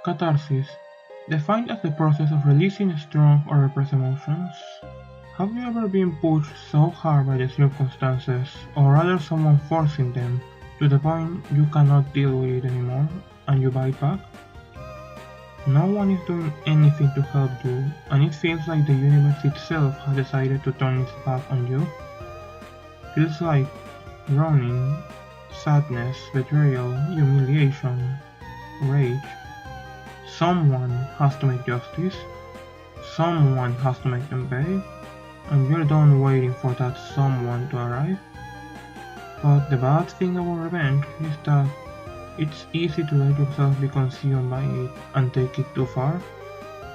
Catharsis, defined as the process of releasing strong or repressed emotions. Have you ever been pushed so hard by the circumstances, or rather someone forcing them, to the point you cannot deal with it anymore, and you bite back? No one is doing anything to help you, and it feels like the universe itself has decided to turn its back on you. Feels like drowning, sadness, betrayal, humiliation, rage. Someone has to make justice, someone has to make them pay, and you're done waiting for that someone to arrive. But the bad thing about revenge is that it's easy to let yourself be consumed by it and take it too far,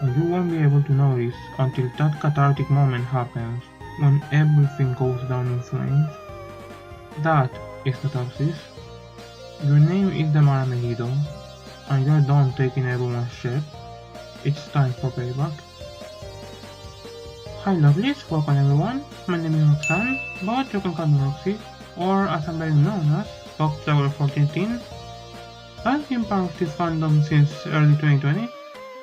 and you won't be able to notice until that cathartic moment happens, when everything goes down in flames. That is catharsis. Your name is Damara Megido, and you're done taking everyone's shit. It's time for payback. Hi lovelies, welcome everyone. My name is Roxanne, but you can call me Roxy, or as I'm very known as, Foxflower 14. I've been part of this fandom since early 2020,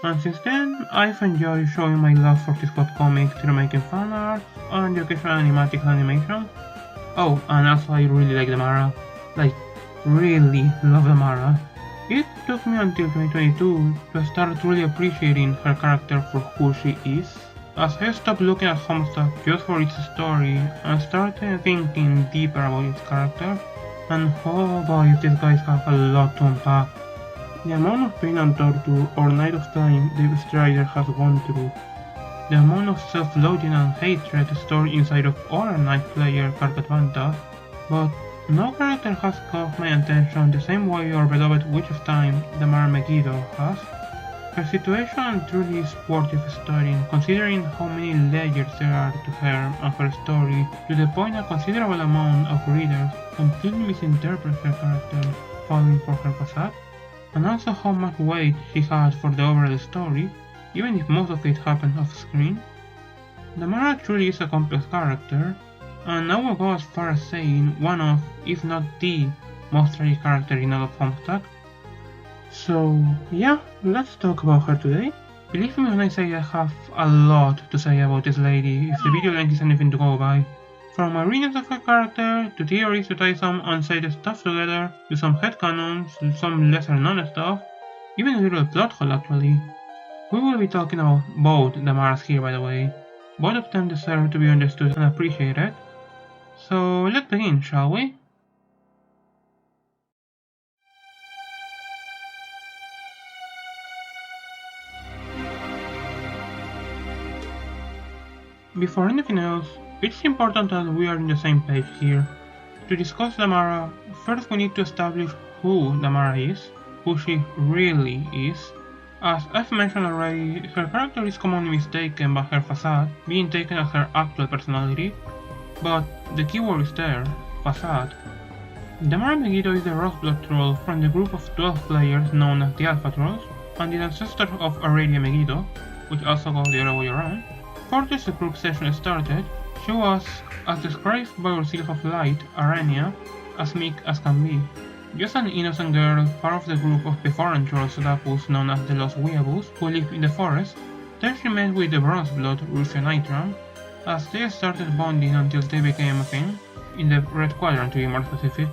and since then I've enjoyed showing my love for this webcomic through making fan art and the occasional animatic animation. Oh, and also I really like Damara. Like, really love Damara. It took me until 2022 to start really appreciating her character for who she is, as I stopped looking at Homestuck just for its story and started thinking deeper about its character. And oh boy, these guys have a lot to unpack. The amount of pain and torture or night of time Dave Strider has gone through, the amount of self-loathing and hatred stored inside of other Night player Carcatvanta, but no character has caught my attention the same way our beloved Witch of Time, Damara Megido, has. Her situation truly is worth of studying, considering how many layers there are to her and her story, to the point a considerable amount of readers completely misinterpret her character, falling for her facade, and also how much weight she has for the overall story, even if most of it happens off-screen. Damara truly is a complex character, and I will go as far as saying one of, if not the, most tragic character in all of Homestuck. So yeah, let's talk about her today. Believe me when I say I have a lot to say about this lady if the video length is anything to go by. From my readings of her character, to theories to tie some unsaid stuff together, to some headcanons, to some lesser known stuff, even a little plot hole actually. We will be talking about both Damaras here by the way. Both of them deserve to be understood and appreciated. So let's begin, shall we? Before anything else, it's important that we are on the same page here. To discuss Damara, first we need to establish who Damara is, who she really is. As I've mentioned already, her character is commonly mistaken by her facade, being taken as her actual personality, but the keyword is there, facade. Damara Megido is the Roseblood troll from the group of 12 players known as the Alpha Trolls, and the ancestor of Aurelia Megido, which also goes the other way around. Before this group session started, she was, as described by our Sylph of Light, Arania, as meek as can be. Just an innocent girl, part of the group of Beforeign trolls Lapus known as the Lost Weeaboos, who lived in the forest. Then she met with the Bronzeblood Russia Nitram, as they started bonding until they became a thing, in the Red Quadrant to be more specific.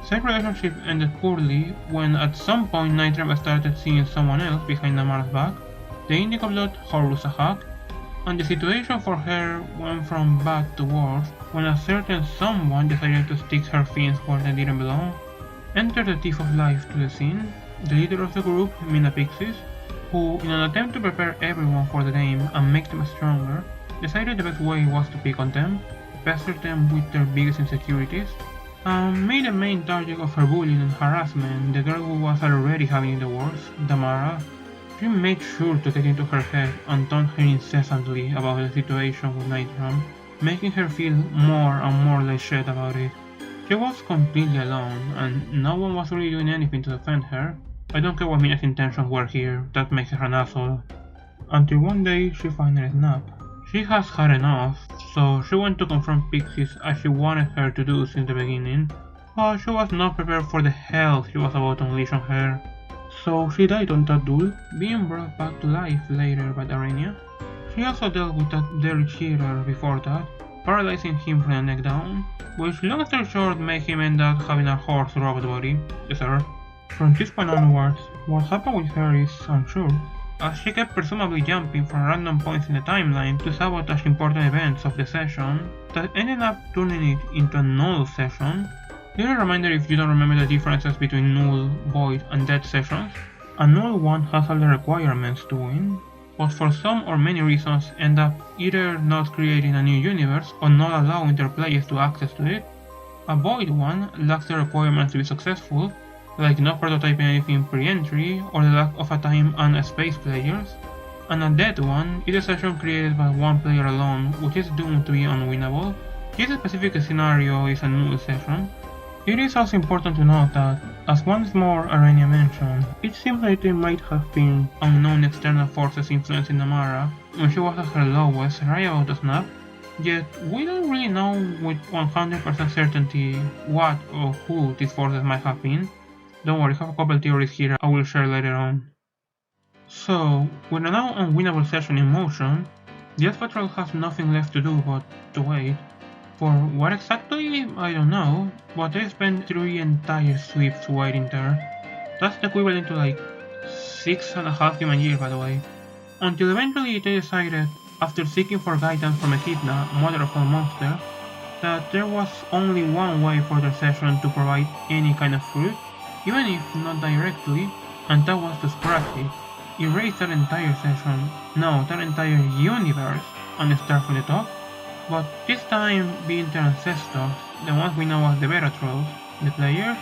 Said relationship ended poorly when at some point Nitram started seeing someone else behind Damara's back, the Indigo Blood Horus Ahak, and the situation for her went from bad to worse when a certain someone decided to stick her fins where they didn't belong. Enter the Thief of Life to the scene, the leader of the group, Mina Pixies, who, in an attempt to prepare everyone for the game and make them stronger, decided the best way was to pick on them, pester them with their biggest insecurities, and made the main target of her bullying and harassment the girl who was already having the worst, Damara. She made sure to get into her head and taunt her incessantly about the situation with Nitram, making her feel more and more like shit about it. She was completely alone, and no one was really doing anything to defend her. I don't care what Mina's intentions were here, that makes her an asshole. Until one day she finally snapped. She has had enough, so she went to confront Pixies as she wanted her to do since the beginning, but she was not prepared for the hell she was about to unleash on her. so she died on that duel, being brought back to life later by Arenia. She also dealt with that Derry cheater before that, paralyzing him from the neck down, which long story short made him end up having a horse robot body. Yes sir. From this point onwards, what happened with her is unsure, as she kept presumably jumping from random points in the timeline to sabotage important events of the session that ended up turning it into a null session. Little reminder if you don't remember the differences between null, void, and dead sessions. A null one has all the requirements to win, but for some or many reasons end up either not creating a new universe or not allowing their players to access to it. A void one lacks the requirements to be successful, like not prototyping anything pre-entry or the lack of a time and a space players. And a dead one is a session created by one player alone, which is doomed to be unwinnable. This specific scenario is a null session. It is also important to note that, as once more Arenia mentioned, it seems like there might have been unknown external forces influencing Damara when she was at her lowest right about to snap, yet we don't really know with 100% certainty what or who these forces might have been. Don't worry, I have a couple theories here I will share later on. So, with a now unwinnable session in motion, the Elf Patrol has nothing left to do but to wait. For what exactly, I don't know, but they spent 3 entire sweeps waiting there. That's the equivalent to like 6.5 human years, by the way. Until eventually they decided, after seeking for guidance from Echidna, mother of all monsters, that there was only one way for their session to provide any kind of fruit, even if not directly, and that was to scratch it, erase that entire session, no, that entire universe, and start from the top. But this time being the ancestors, the ones we know as the Veratrolls, the players,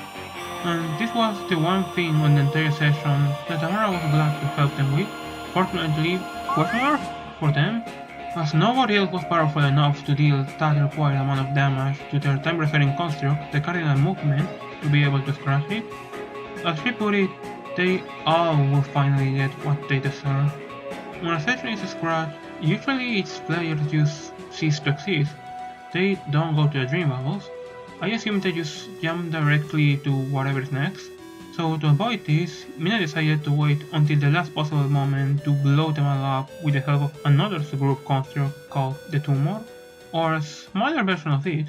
and this was the one thing on the entire session that Damara was glad to help them with. Fortunately, for them, as nobody else was powerful enough to deal that required amount of damage to their time-referring construct, the cardinal movement, to be able to scratch it. As she put it, they all will finally get what they deserve. When a session is scratched, usually its players just cease to exist. They don't go to the dream bubbles. I assume they just jump directly to whatever is next. So to avoid this, Mina decided to wait until the last possible moment to blow them all up with the help of another subgroup construct called the Tumor, or a smaller version of it.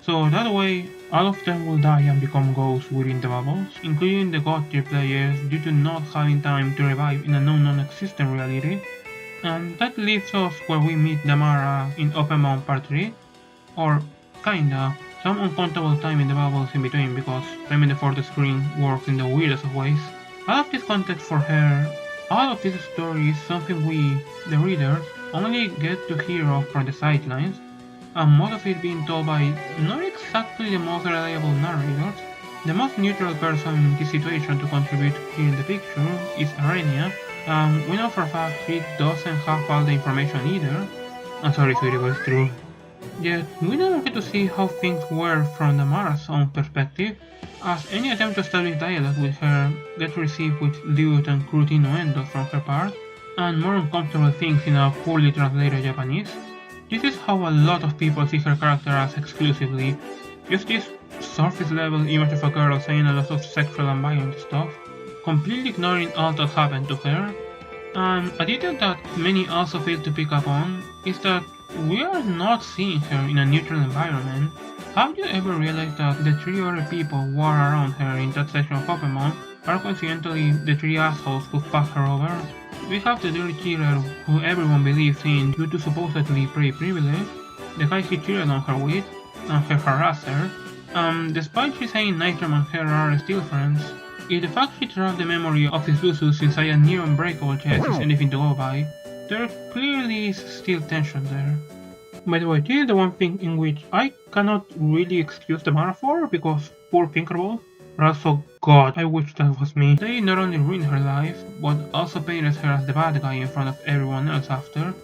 So that way, all of them will die and become ghosts within the bubbles, including the god tier players due to not having time to revive in a non-existent reality. And that leaves us where we meet Damara in Open Mount Part 3, or kinda, some uncountable time in the bubbles in between because time before the screen works in the weirdest of ways. All of this context for her, all of this story is something we, the readers, only get to hear of from the sidelines, and most of it being told by not exactly the most reliable narrators. The most neutral person in this situation to contribute here in the picture is Arenia, and we know for a fact she doesn't have all the information either. I'm sorry sweetie, but it's true. Yet we don't get to see how things were from Damara's own perspective, as any attempt to establish dialogue with her gets received with lewd and crude innuendos from her part, and more uncomfortable things in a poorly translated Japanese. This is how a lot of people see her character as exclusively, just this surface level image of a girl saying a lot of sexual and violent stuff, completely ignoring all that happened to her. And a detail that many also fail to pick up on is that we are not seeing her in a neutral environment. Have you ever realized that the 3 other people who are around her in that section of Pokemon are coincidentally the 3 assholes who fucked her over? We have the dirty cheater who everyone believes in due to supposedly pretty privilege, the guy he cheated on her with, and her harasser. Despite she saying Nitram and her are still friends, if the fact she trapped the memory of his Lusus inside a near unbreakable chest is anything to go by, there clearly is still tension there. By the way, this is the one thing in which I cannot really excuse Damara for, because poor Tinkerbell. But also, god, I wish that was me. They not only ruined her life, but also painted her as the bad guy in front of everyone else after.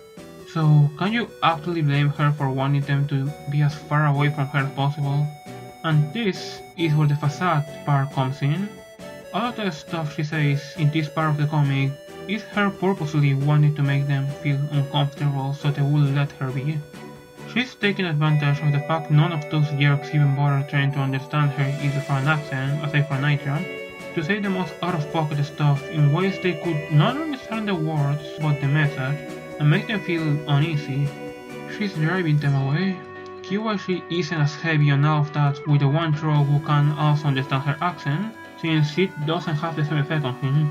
So, can you actually blame her for wanting them to be as far away from her as possible? And this is where the facade part comes in. All of the stuff she says in this part of the comic is her purposely wanting to make them feel uncomfortable so they will let her be. She's taking advantage of the fact none of those jerks even bother trying to understand her either for an accent, aside from Nitram, to say the most out-of-pocket stuff in ways they could not understand the words but the message and make them feel uneasy. She's driving them away. While she isn't as heavy on all of that with the one troll who can also understand her accent, since it doesn't have the same effect on him.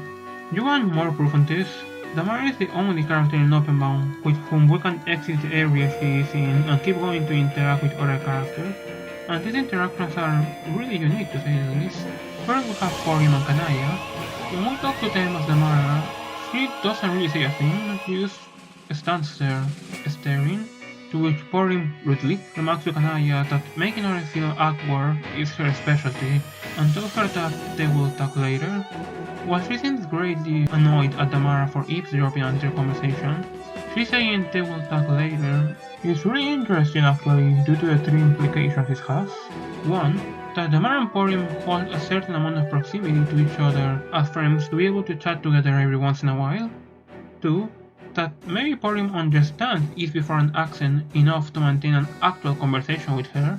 You want more proof on this? Damara is the only character in Openbound with whom we can exit the area she is in and keep going to interact with other characters, and these interactions are really unique to say the least. First we have Porim and Kanaya. When we talk to them as Damara, she doesn't really say a thing, she just stands there, staring, to which Porim rudely remarks to Kanaya that making her feel awkward is her specialty, and tells her that they will talk later. While she seems greatly annoyed at Damara for eavesdropping on their conversation, she's saying they will talk later. It's really interesting actually due to the three implications it has. One, that Damara and Porim hold a certain amount of proximity to each other as friends to be able to chat together every once in a while. Two, that maybe Porim understands each before an accent enough to maintain an actual conversation with her,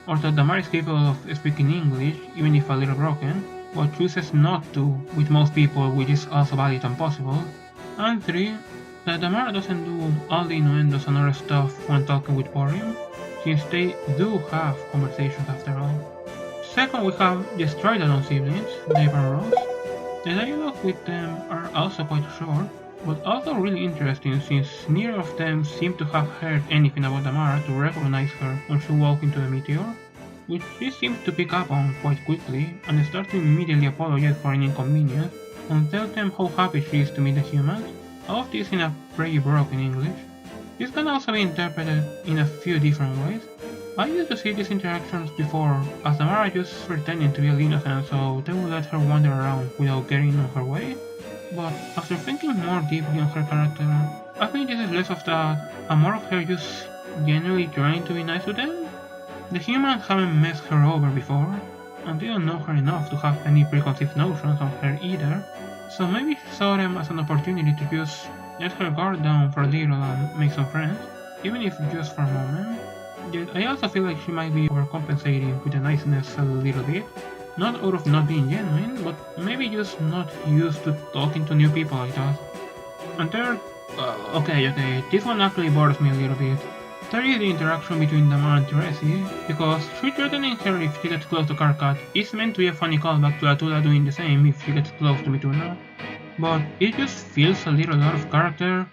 or that Damara is capable of speaking English, even if a little broken, but chooses not to with most people, which is also valid and possible. And 3, that Damara doesn't do all the innuendos and other stuff when talking with Porim, since they do have conversations after all. Second, we have the Stridalon siblings, Dave and Rose. The dialogue with them are also quite short, but also really interesting since neither of them seem to have heard anything about Damara to recognize her when she walked into the meteor, which she seems to pick up on quite quickly and starts to immediately apologize for any inconvenience and tell them how happy she is to meet the humans, all of this in a pretty broken English. This can also be interpreted in a few different ways. I used to see these interactions before as Damara just pretending to be a little innocent so they would let her wander around without getting on her way, but after thinking more deeply on her character, I think this is less of that and more of her just genuinely trying to be nice to them. The humans haven't messed her over before, and they don't know her enough to have any preconceived notions of her either, so maybe she saw them as an opportunity to just let her guard down for a little and make some friends, even if just for a moment. Yet I also feel like she might be overcompensating with the niceness a little bit, not out of not being genuine, but maybe just not used to talking to new people like that. And third, okay, this one actually bothers me a little bit. There is the interaction between Damara and Teresi, because she threatening her if she gets close to Karkat is meant to be a funny callback to Atula doing the same if she gets close to Mituna, but it just feels a little out of character.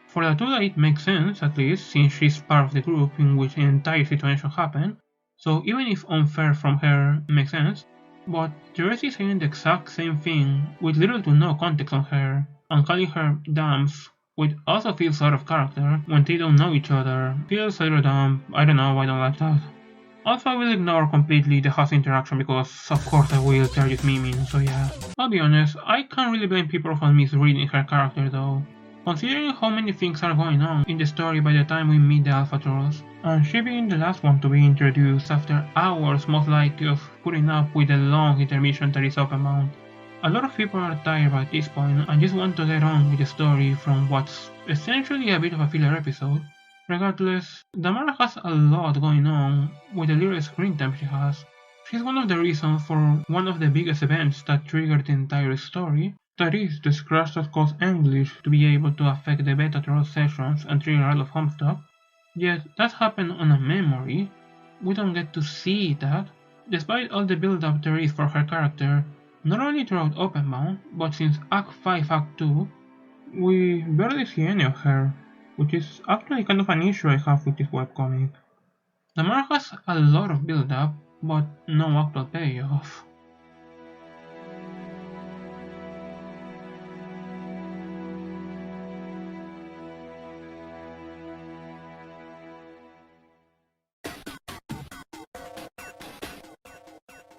For Atula it makes sense, at least, since she's part of the group in which the entire situation happened, so even if unfair from her, it makes sense, but Teresi saying the exact same thing with little to no context on her, and calling her Dams, which also feels out of character when they don't know each other, feels a little dumb. I don't know, I don't like that. Also, I will ignore completely the house interaction because of course I will, they're just memeing, so yeah. I'll be honest, I can't really blame people for misreading her character though, considering how many things are going on in the story by the time we meet the Alpha Trolls, and she being the last one to be introduced after hours most likely of putting up with the long intermission that is Openbound. A lot of people are tired by this point and just want to get on with the story from what's essentially a bit of a filler episode. Regardless, Damara has a lot going on with the little screen time she has. She's one of the reasons for one of the biggest events that triggered the entire story, that is the crash that caused English to be able to affect the beta troll sessions and trigger all of Homestuck. Yet that happened on a memory. We don't get to see that, despite all the build-up there is for her character. Not only throughout Openbound, but since Act 5, Act 2, we barely see any of her, which is actually kind of an issue I have with this webcomic. Damara has a lot of build-up, but no actual payoff.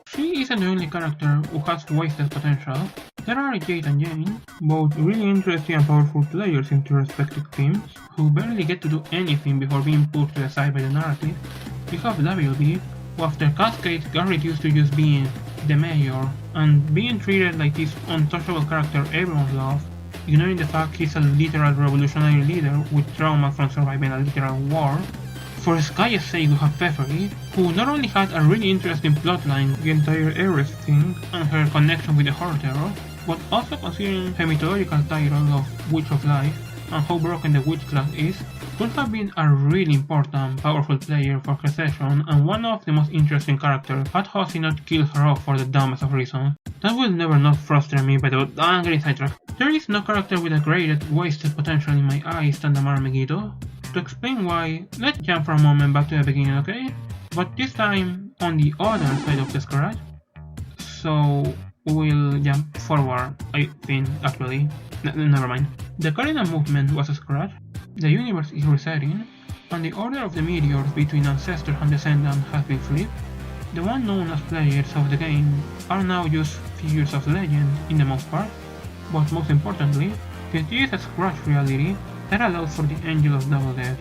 She isn't the only character who has wasted potential. There are Jade and Jane, both really interesting and powerful players in their respective teams, who barely get to do anything before being pushed to the side by the narrative. We have WB, who after Cascade got reduced to just being the mayor, and being treated like this untouchable character everyone loves, ignoring the fact he's a literal revolutionary leader with trauma from surviving a literal war. For Skaya's sake we have Pfeffery, who not only had a really interesting plotline, the entire Ares thing, and her connection with the Horror Terror, but also considering her mythological title of Witch of Life and how broken the witch class is, could have been a really important, powerful player for her session and one of the most interesting characters had Hossie not killed her off for the dumbest of reasons. That will never not frustrate me, by the way. I'm getting sidetracked. There is no character with a greater wasted potential in my eyes than Damara Megido. To explain why, let's jump for a moment back to the beginning, okay? But this time on the other side of the scratch. So we'll jump forward, I think, actually. Never mind. The cardinal movement was a scratch, the universe is resetting, and the order of the meteors between ancestor and descendant has been flipped. The one known as players of the game are now just figures of legend in the most part, but most importantly, it is a scratch reality that allows for the Angel of Double Death,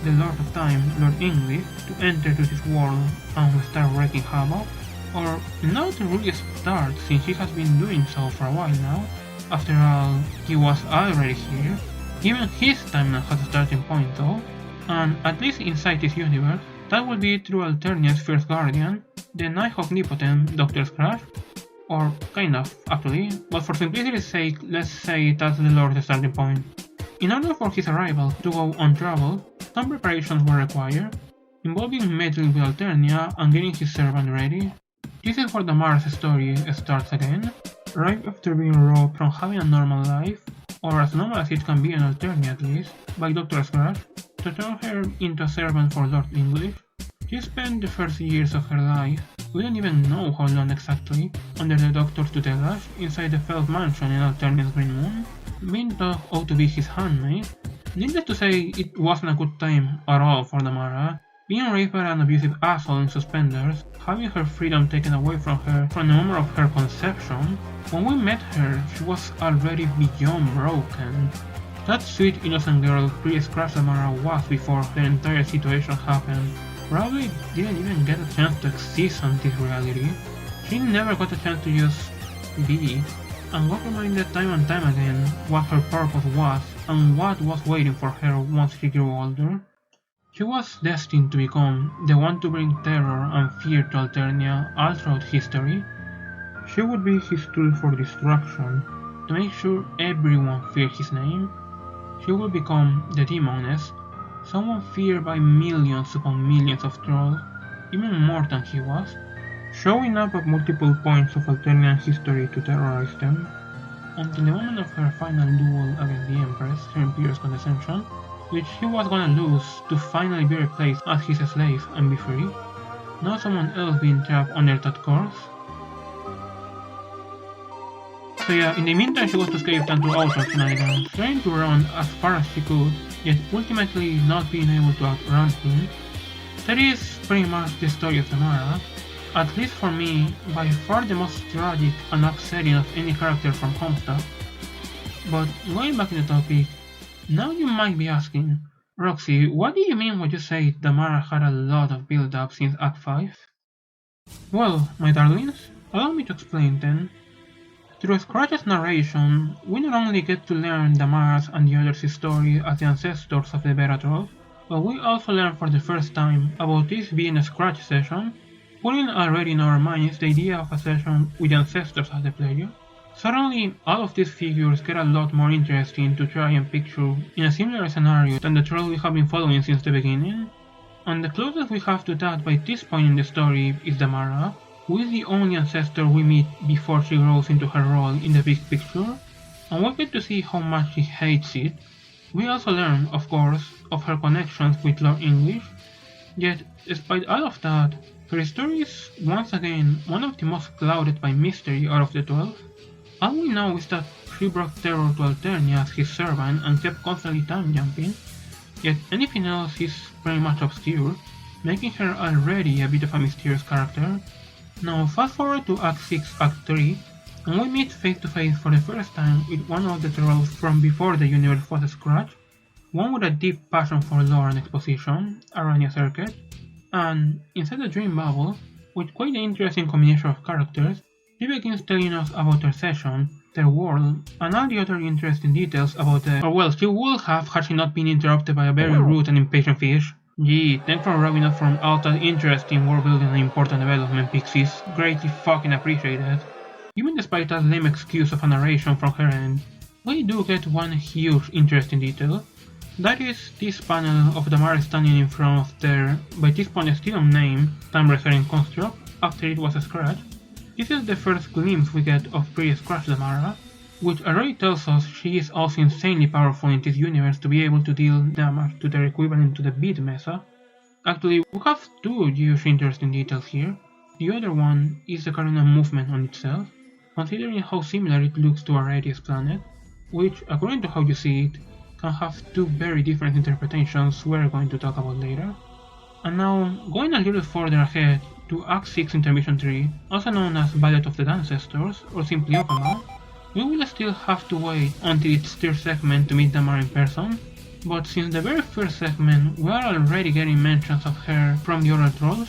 the Lord of Time, Lord English, to enter to this world and start wreaking havoc, or not really start since he has been doing so for a while now. After all, he was already here. Even his timeline has a starting point though, and at least inside this universe, that will be through Alternia's first guardian, the Knight of Nipoten, Dr. Scratch, or kind of, actually, but for simplicity's sake, let's say that's the Lord's starting point. In order for his arrival to go untroubled, some preparations were required, involving meddling with Alternia and getting his servant ready. This is where Damara's story starts again, right after being robbed from having a normal life, or as normal as it can be in Alternia at least, by Dr. Scratch, to turn her into a servant for Lord English. She spent the first years of her life, we don't even know how long exactly, under the Doctor's tutelage inside the Felt Mansion in Alternia's Green Moon, being taught how to be his handmaid. Needless to say, it wasn't a good time at all for Damara, being raised by an abusive asshole in suspenders, having her freedom taken away from her from the moment of her conception. When we met her, she was already beyond broken. That sweet innocent girl pre-Scratch Damara was before the entire situation happened. Probably didn't even get a chance to exist on this reality. She never got a chance to just be, and got reminded time and time again what her purpose was and what was waiting for her once she grew older. She was destined to become the one to bring terror and fear to Alternia all throughout history. She would be his tool for destruction, to make sure everyone feared his name. She would become the Demoness, someone feared by millions upon millions of trolls, even more than he was, showing up at multiple points of Alternian history to terrorize them, until the moment of her final duel against the Empress, her Imperious condescension, which he was gonna lose to finally be replaced as his slave and be free, not someone else being trapped under that course. So yeah, in the meantime she was to escape and to outrun shenanigans, trying to run as far as she could, yet ultimately not being able to outrun him. That is pretty much the story of Damara, at least for me, by far the most tragic and upsetting of any character from Homestuck. But going back in the topic, now you might be asking, Roxy, what do you mean when you say Damara had a lot of build-up since Act 5? Well, my darlings, allow me to explain then. Through Scratch's narration, we not only get to learn Damara's and the others' story as the ancestors of the Veratrolls, but we also learn for the first time about this being a Scratch session, putting already in our minds the idea of a session with the ancestors as the player. Suddenly, all of these figures get a lot more interesting to try and picture in a similar scenario than the troll we have been following since the beginning, and the closest we have to that by this point in the story is Damara, who is the only ancestor we meet before she grows into her role in the big picture, and we get to see how much she hates it. We also learn, of course, of her connections with Lord English, yet despite all of that, her story is once again one of the most clouded by mystery out of the 12. All we know is that she brought terror to Alternia as his servant and kept constantly time jumping, yet anything else is pretty much obscure, making her already a bit of a mysterious character. Now fast forward to Act 6, Act 3, and we meet face to face for the first time with one of the trolls from before the universe was a Scratch, one with a deep passion for lore and exposition, Aranya Circuit, and inside the dream bubble, with quite an interesting combination of characters, she begins telling us about their session, their world, and all the other interesting details about the— or well, she would have had she not been interrupted by a very rude and impatient fish. Gee, thanks for rubbing off from all that interesting world building and important development, Pixies. Greatly fucking appreciated. Even despite that lame excuse of a narration from her end, we do get one huge interesting detail. That is this panel of Damara standing in front of their, by this point still unnamed, time-referring construct after it was scratched. This is the first glimpse we get of pre-scratched Damara, which already tells us she is also insanely powerful in this universe to be able to deal damage to their equivalent to the beat Mesa. Actually, we have two huge interesting details here. The other one is the cardinal movement on itself, considering how similar it looks to a radius planet, which, according to how you see it, can have two very different interpretations we're going to talk about later. And now, going a little further ahead to Act 6 Intermission 3, also known as Ballet of the Dancestors, or simply Openbound, we will still have to wait until its third segment to meet Damara in person, but since the very first segment we are already getting mentions of her from the other trolls.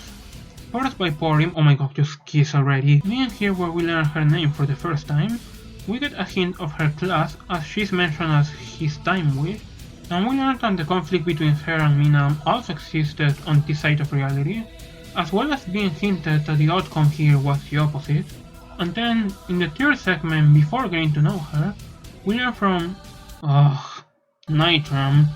First by Porim, oh my god, just kiss already, being here where we learn her name for the first time, we get a hint of her class as she's mentioned as his time witch, and we learn that the conflict between her and Mina also existed on this side of reality, as well as being hinted that the outcome here was the opposite. And then, in the third segment, before getting to know her, we learn from Nitram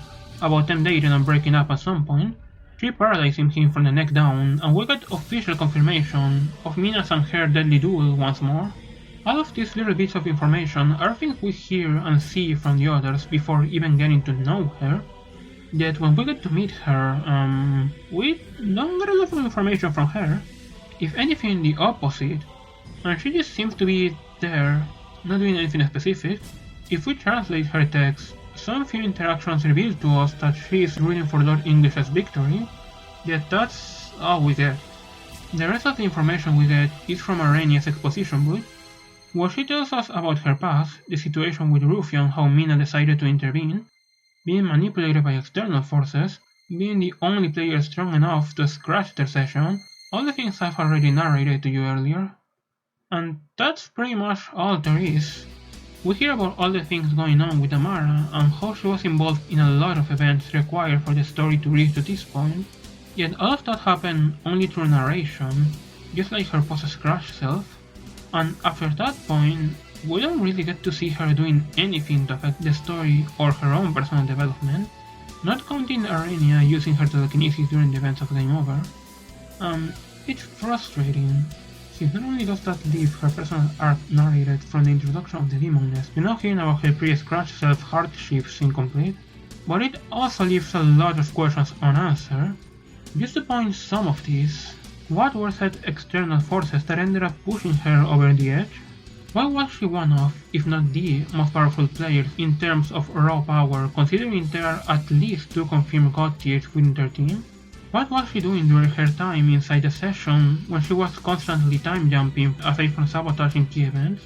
about them dating and breaking up at some point, she paralyzing him from the neck down, and we get official confirmation of Mina's and her deadly duel once more. All of these little bits of information are things we hear and see from the others before even getting to know her, yet when we get to meet her, we don't get a lot of information from her, if anything the opposite. And she just seems to be there, not doing anything specific. If we translate her text, some few interactions reveal to us that she is rooting for Lord English's victory, yet that's all we get. The rest of the information we get is from Arenia's exposition book, where she tells us about her past, the situation with Rufio and how Mina decided to intervene, being manipulated by external forces, being the only player strong enough to scratch their session, all the things I've already narrated to you earlier. And that's pretty much all there is. We hear about all the things going on with Damara and how she was involved in a lot of events required for the story to reach to this point, yet all of that happened only through narration, just like her post-scratch self, and after that point, we don't really get to see her doing anything to affect the story or her own personal development, not counting Arenia using her telekinesis during the events of Game Over. It's frustrating, since not only does that leave her personal arc narrated from the introduction of the Demoness to now hearing about her pre-scratch self hardships incomplete, but it also leaves a lot of questions unanswered. Just to point some of these, what were said external forces that ended up pushing her over the edge? Why was she one of, if not the, most powerful players in terms of raw power, considering there are at least 2 confirmed god tiers within their team? What was she doing during her time inside the session when she was constantly time jumping aside from sabotaging key events?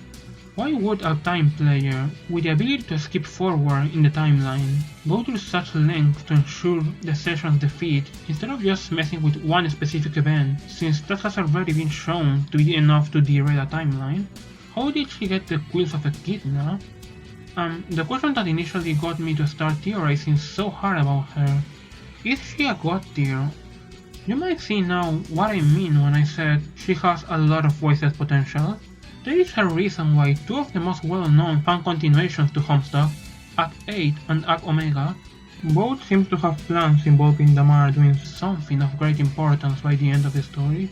Why would a time player with the ability to skip forward in the timeline go through such lengths to ensure the session's defeat instead of just messing with one specific event, since that has already been shown to be enough to derail a timeline? How did she get the quills of Echidna? The question that initially got me to start theorizing so hard about her: is she a god tier? You might see now what I mean when I said she has a lot of wasted potential. There is a reason why 2 of the most well-known fan continuations to Homestuck, Act 8 and Act Omega, both seem to have plans involving Damara doing something of great importance by the end of the story.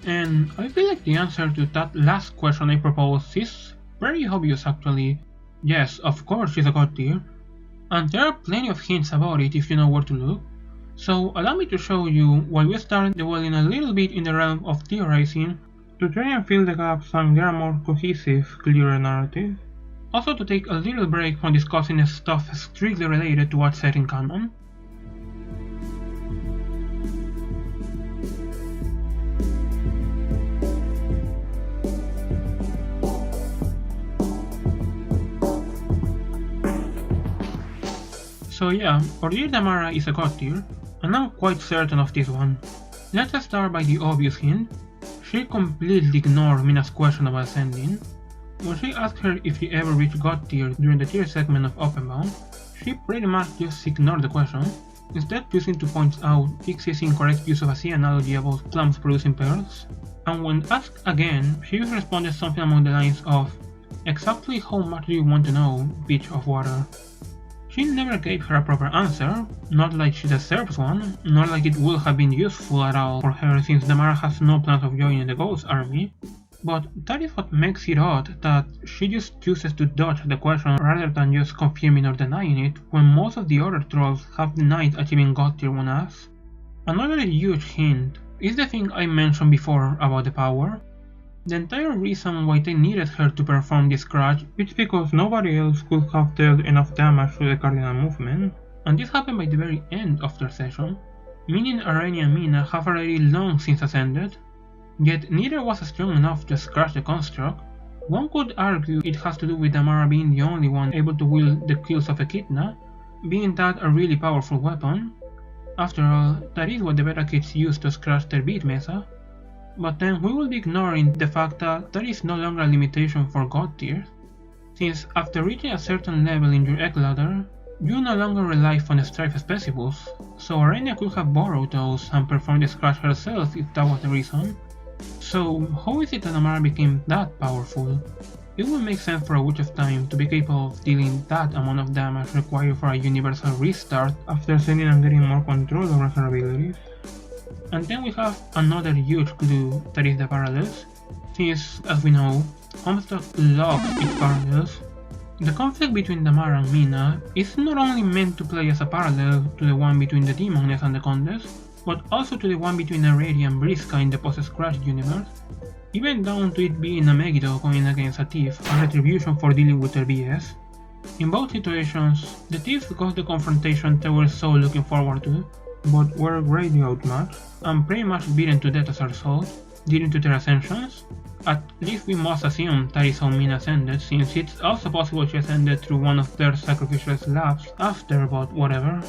And I feel like the answer to that last question I proposed is very obvious actually. Yes, of course she's a god tier, and there are plenty of hints about it if you know where to look. So allow me to show you while we start delving a little bit in the realm of theorizing to try and fill the gaps and get a more cohesive, clearer narrative. Also to take a little break from discussing stuff strictly related to what's set in canon. So yeah, our dear Damara is a god tier, and I'm quite certain of this one. Let's start by the obvious hint. She completely ignored Mina's question about ascending. When she asked her if she ever reached god tier during the tier segment of Openbound, she pretty much just ignored the question, instead choosing to point out Pixie's incorrect use of a sea analogy about plums producing pearls. And when asked again, she responded something along the lines of, "Exactly how much do you want to know, bitch of water?" She never gave her a proper answer, not like she deserves one, nor like it would have been useful at all for her since Damara has no plans of joining the Ghost Army. But that is what makes it odd that she just chooses to dodge the question rather than just confirming or denying it when most of the other trolls have denied achieving God tier 1s. Another huge hint is the thing I mentioned before about the power. The entire reason why they needed her to perform this scratch is because nobody else could have dealt enough damage to the cardinal movement, and this happened by the very end of their session, meaning Arania and Mina have already long since ascended, yet neither was strong enough to scratch the construct. One could argue it has to do with Damara being the only one able to wield the kills of Echidna, being that a really powerful weapon. After all, that is what the beta kids use to scratch their beat mesa. But then we will be ignoring the fact that there is no longer a limitation for God tiers, since after reaching a certain level in your egg ladder, you no longer rely on the Strife Specibles, so Arania could have borrowed those and performed the scratch herself if that was the reason. So how is it that Damara became that powerful? It would make sense for a Witch of Time to be capable of dealing that amount of damage required for a universal restart after ascending and getting more control over her abilities. And then we have another huge clue that is the parallels, since, as we know, Homestuck loves its parallels. The conflict between Damara and Mina is not only meant to play as a parallel to the one between the Demoness and the Countess, but also to the one between Aradia and Briska in the post-Scratch universe, even down to it being a Megido going against a thief, a retribution for dealing with their BS. In both situations, the thieves got the confrontation they were so looking forward to, but were greatly outmatched, and pretty much beaten to death as a result, leading to their ascensions. At least we must assume that is how Mina ascended, since it's also possible she ascended through one of their sacrificial slabs after, but whatever.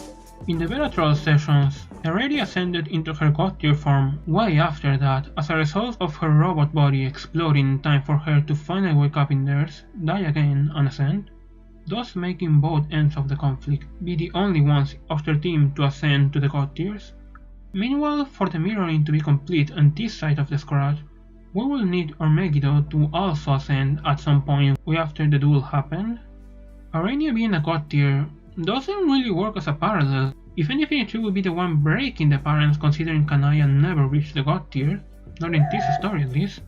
In the Beta Troll sessions, Aradia ascended into her God tier form way after that as a result of her robot body exploding in time for her to finally wake up in theirs, die again and ascend, thus making both ends of the conflict be the only ones of their team to ascend to the God tiers. Meanwhile, for the mirroring to be complete on this side of the scratch, we will need our Megido to also ascend at some point way after the duel happened. Arania being a God tier doesn't really work as a parallel. If anything, she will be the one breaking the parents considering Kanaya never reached the God tier, not in this story at least,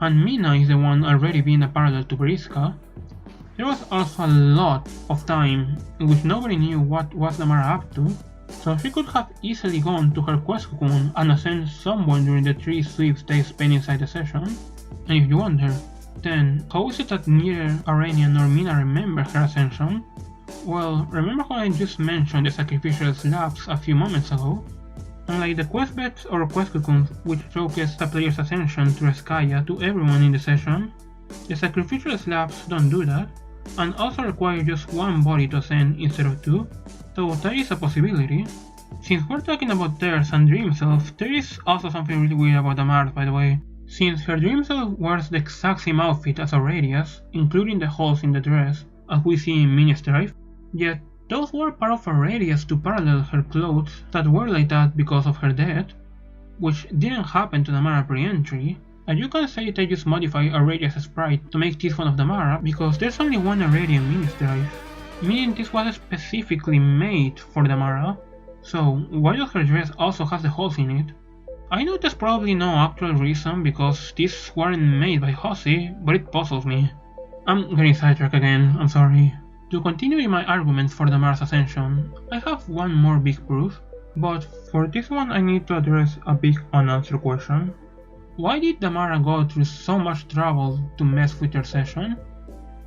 and Mina is the one already being a parallel to Briska. There was also a lot of time in which nobody knew what was Damara up to, so she could have easily gone to her quest cocoon and ascend someone during the 3 sweeps they spent inside the session. And if you wonder, then how is it that neither Arania nor Mina remember her ascension? Well, remember how I just mentioned the sacrificial slabs a few moments ago? Unlike the quest bets or quest cocoons which showcase a player's ascension through Skaya to everyone in the session, the sacrificial slabs don't do that, and also require just one body to ascend instead of 2, so that is a possibility. Since we're talking about theirs and Dream Self, there is also something really weird about Damara, by the way, since her Dream Self wears the exact same outfit as Aradia's, including the holes in the dress, as we see in Mini Strife, yet those were part of Aradia's to parallel her clothes that were like that because of her death, which didn't happen to Damara pre-entry, and you can say they just modify Aradia's sprite to make this one of Damara because there's only one Aradia Mini Strife, meaning this was specifically made for Damara, so why does her dress also have the holes in it? I know there's probably no actual reason because these weren't made by Hossie, but it puzzles me. I'm getting sidetracked again, I'm sorry. To continue in my arguments for Damara's ascension, I have one more big proof, but for this one I need to address a big unanswered question. Why did Damara go through so much trouble to mess with her session?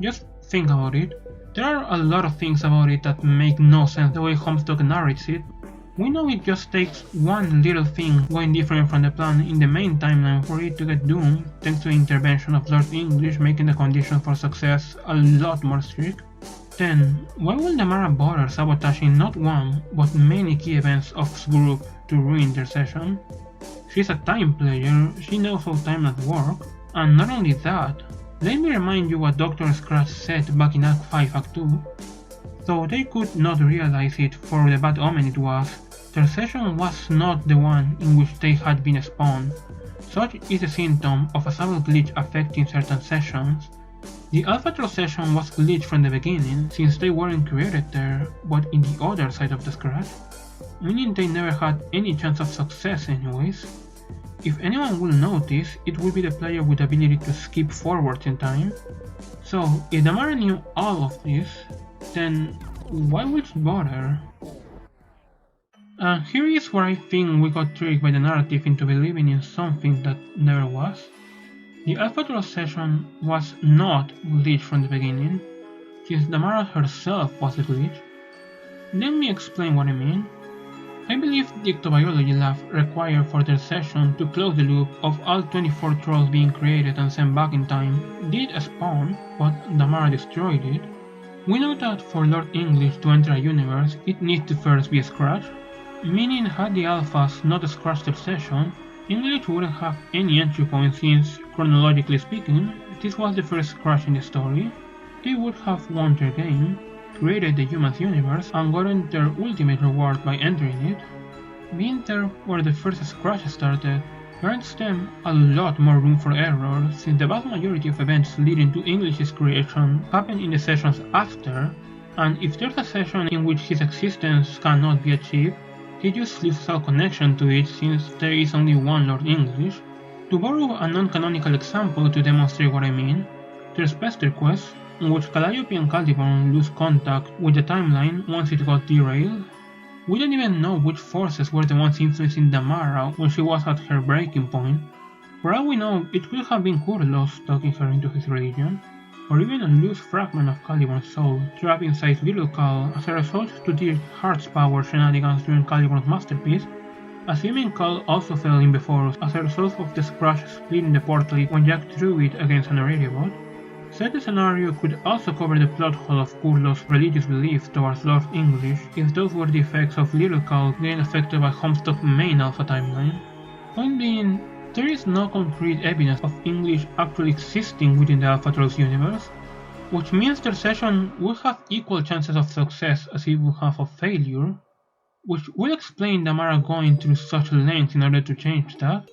Just think about it. There are a lot of things about it that make no sense the way Homestuck narrates it. We know it just takes one little thing going different from the plan in the main timeline for it to get doomed thanks to the intervention of Lord English making the conditions for success a lot more strict. Then, why will Damara bother sabotaging not one, but many key events of his group to ruin their session? She's a time player, she knows how timelines work, and not only that, let me remind you what Dr. Scratch said back in Act 5 Act 2. Though they could not realize it for the bad omen it was, their session was not the one in which they had been spawned. Such is a symptom of a subtle glitch affecting certain sessions. The Alphatros session was glitched from the beginning, since they weren't created there, but in the other side of the scratch, meaning they never had any chance of success anyways. If anyone will notice, it will be the player with the ability to skip forwards in time. So, if Damara knew all of this, then why would she bother? And here is where I think we got tricked by the narrative into believing in something that never was. The Alphatros session was not glitched from the beginning, since Damara herself was the glitch. Let me explain what I mean. I believe the ectobiology lab required for their session to close the loop of all 24 trolls being created and sent back in time did spawn, but Damara destroyed it. We know that for Lord English to enter a universe, it needs to first be scratched, meaning had the alphas not scratched their session, English wouldn't have any entry point since, chronologically speaking, this was the first scratch in the story. They would have won their game, created the humans universe, and gotten their ultimate reward by entering it. Being there where the first scratch started grants them a lot more room for error, since the vast majority of events leading to English's creation happen in the sessions after, and if there's a session in which his existence cannot be achieved, he just loses all connection to it since there is only one Lord English. To borrow a non-canonical example to demonstrate what I mean, there's Pester Quest, in which Calliope and Calderon lose contact with the timeline once it got derailed. We don't even know which forces were the ones influencing Damara when she was at her breaking point. For all we know, it could have been Kurlos talking her into his religion, or even a loose fragment of Caliburn's soul trapped inside Little Cal as a result to the Heart's power shenanigans during Caliburn's masterpiece, assuming Cal also fell in before as a result of the scratch splitting the portal when Jack threw it against an Aureliabot. Such a scenario could also cover the plot hole of Kurlos' religious beliefs towards Lord English if those were the effects of Little Cal getting affected by Homestuck's main alpha timeline. Point being, there is no concrete evidence of English actually existing within the Alphatros universe, which means their session would have equal chances of success as it would have of failure, which would explain Damara going through such lengths in order to change that,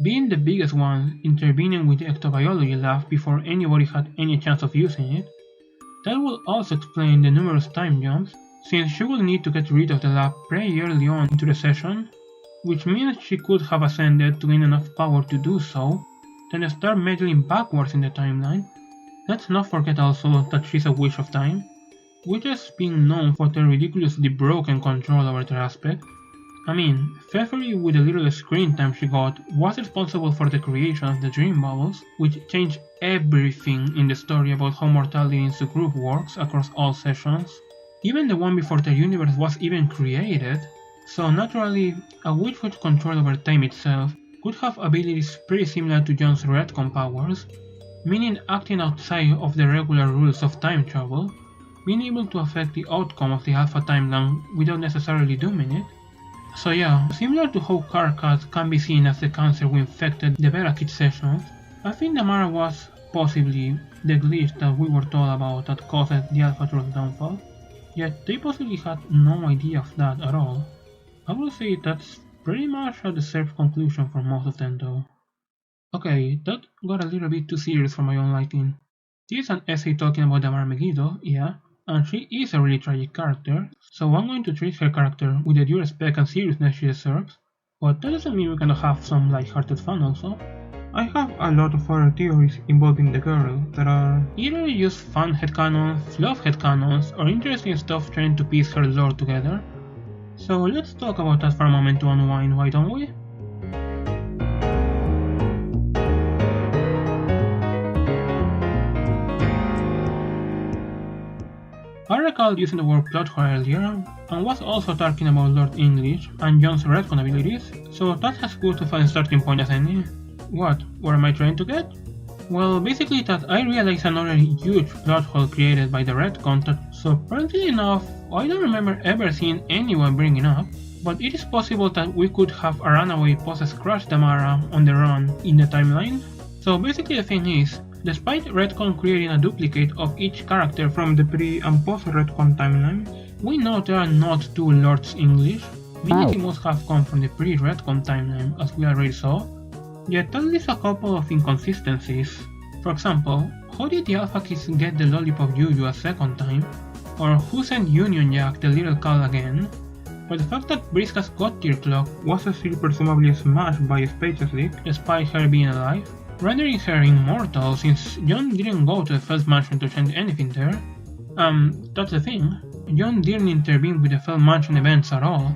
being the biggest one intervening with the ectobiology lab before anybody had any chance of using it. That will also explain the numerous time jumps, since she will need to get rid of the lab pretty early on into the session, which means she could have ascended to gain enough power to do so, then start meddling backwards in the timeline. Let's not forget also that she's a Witch of Time, witches being known for their ridiculously broken control over their aspect. I mean, Pfeffery with the little screen time she got was responsible for the creation of the Dream Bubbles, which changed everything in the story about how mortality into group works across all sessions. Even the one before the universe was even created, so naturally, a witch with control over time itself could have abilities pretty similar to John's retcon powers, meaning acting outside of the regular rules of time travel, being able to affect the outcome of the alpha timeline without necessarily dooming it. So yeah, similar to how Karkat can be seen as the cancer who infected the Beta Kid sessions, I think Damara was possibly the glitch that we were told about that caused the Alphatros downfall, yet they possibly had no idea of that at all. I will say that's pretty much a deserved conclusion for most of them though. Okay, that got a little bit too serious for my own liking. This is an essay talking about Damara Megido, yeah, and she is a really tragic character, so I'm going to treat her character with the due respect and seriousness she deserves, but that doesn't mean we cannot have some light-hearted fun also. I have a lot of other theories involving the girl that are either just fun headcanons, fluff headcanons, or interesting stuff trying to piece her lore together. So let's talk about that for a moment to unwind, why don't we? I recall using the word plot hole earlier, and was also talking about Lord English and John's retcon abilities, so that's as good of a starting point as any. What am I trying to get? Well, basically that I realized another huge plot hole created by the retcon that, surprisingly enough, I don't remember ever seeing anyone bringing up, but it is possible that we could have a runaway post-Scratch Damara on the run in the timeline. So basically the thing is, despite retcon creating a duplicate of each character from the pre- and post-retcon timeline, we know there are not two Lords English, meaning he must have come from the pre-retcon timeline as we already saw, yet that leaves a couple of inconsistencies. For example, how did the Alpha Kids get the Lollipop Juju a second time, or who sent Union Jack the little Cal again? But the fact that Briska's God tier clock was still presumably smashed by Space's leak despite her being alive, rendering her immortal since John didn't go to the Felt Mansion to change anything there. That's the thing, John didn't intervene with the Felt Mansion events at all,